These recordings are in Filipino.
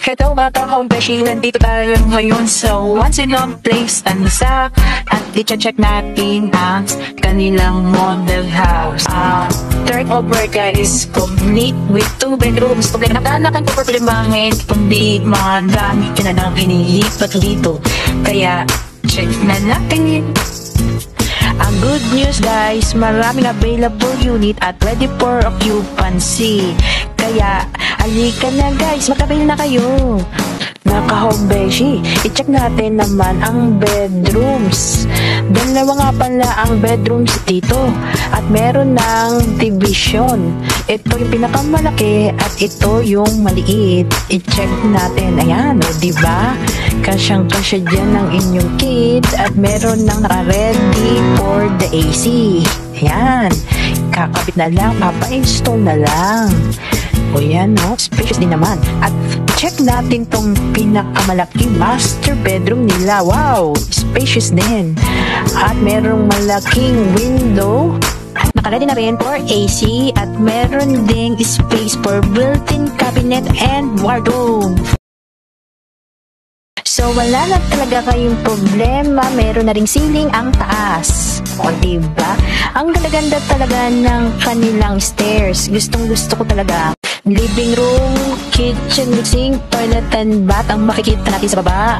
Hello mga ka-homebeshi, nandito tayo ngayon sa Once in a Place Tansa at i-check natin ang kanilang model house. Turnover guys, complete with 2 bedrooms. Problema na kan po problemahin, kundi mga gamit na lang inilipat dito. Kaya check na natin yun. Ang good news guys, maraming available unit at ready for occupancy. Kaya, alika na guys, magkabil na kayo. Naka-homebeshi, i-check natin naman ang bedrooms. Dalawa nga pala ang bedrooms dito. At meron ng division. Ito yung pinakamalaki at ito yung maliit. I-check natin. Ayan, o diba? Kasyang-kasya dyan ng inyong kids. At meron nang naka-ready for the AC. Ayan. Kakabit na lang, papa-install na lang. O yan, no? Spacious din naman. At check natin tong pinakamalaking master bedroom nila. Wow! Spacious din. At merong malaking window. At nakalagay na rin for AC. At meron ding space for built-in cabinet and wardrobe. So, wala na talaga kayong problema. Meron na ring ceiling ang taas. O, diba? Ang ganda-ganda talaga ng kanilang stairs. Gustong-gusto ko talaga. Living room, kitchen, sink, toilet, and bath ang makikita natin sa baba.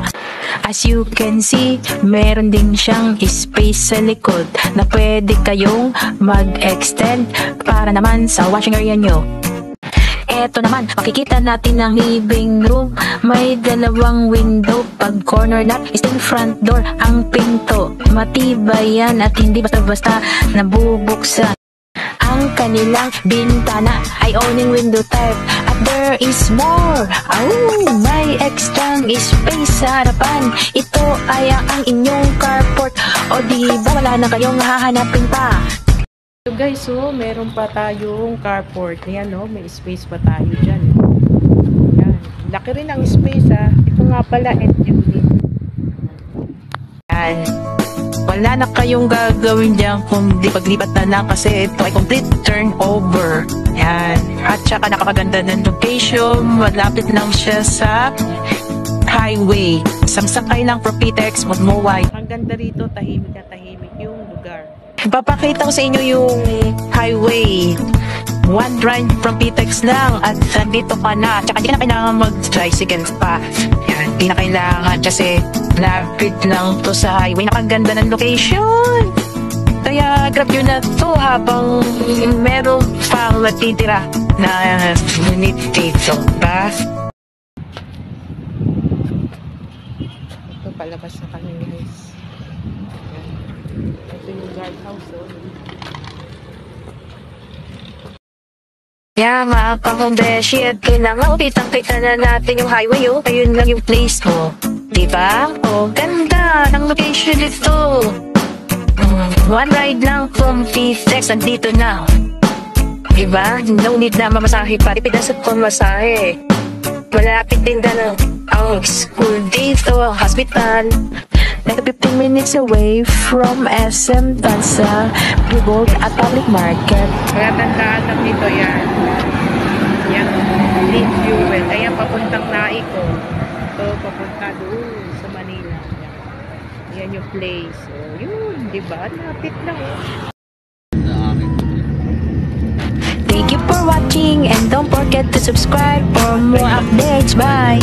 As you can see, meron din siyang space sa likod na pwede kayong mag-extend para naman sa washing area nyo. Eto naman, makikita natin ang living room. May dalawang window. Pag corner lock, is in front door. Ang pinto, matibay yan at hindi basta-basta nabubuksan. Ang kanilang bintana ay owning window type. At there is more. Oh, may extra space sa harapan. Ito ay ang inyong carport. O diba wala na kayong hahanapin pa. So guys, so meron pa tayong carport. Ayan, no? May space pa tayo dyan. Ayan. Laki rin ang space, ha. Ito nga pala, end unit. Ayan. Wala na kayong gagawin dyan kundi paglipat na lang kasi ito ay complete turnover. Ayan. At saka nakapaganda ng location. Malapit lang siya sa highway. Isang sakay lang from Pitex, Magmoway. Ang ganda rito, tahimik na tahimik yung lugar. Papakita ko sa inyo yung highway. One ride from Pitex lang at nandito ka na. Tsaka hindi ka na kailangan mag-tricycle pa. Yan, hindi na kailangan kasi lapit lang to sa highway. Nakaganda ng location. Kaya grab yun na to habang meron pang natitira na unit dito. Ba? Ito palabas na kami guys. Ito yung guardhouse, oh. Yeah, mga ka-homebeshi, at kailangan kitang-kita na natin yung highway, oh. Ayun lang yung place mo. Diba? Oh, ganda ng location nito. One ride lang from Pitex, nandito na. Diba? No need na mamasahe pa. Tipid na sa pamasahe. Malapit din na ang school dito, ang hospital. Like 15 minutes away from SM Tansa, Bugog at Public Market. Kaya tandaan lang dito yan. Yan, Lead Fuel. Ayan, papuntang Naiko. Ito, papunta doon sa Manila. Yan yung place. So, yun, diba? Lapit lang, oh. Thank you for watching and don't forget to subscribe for more updates. Bye!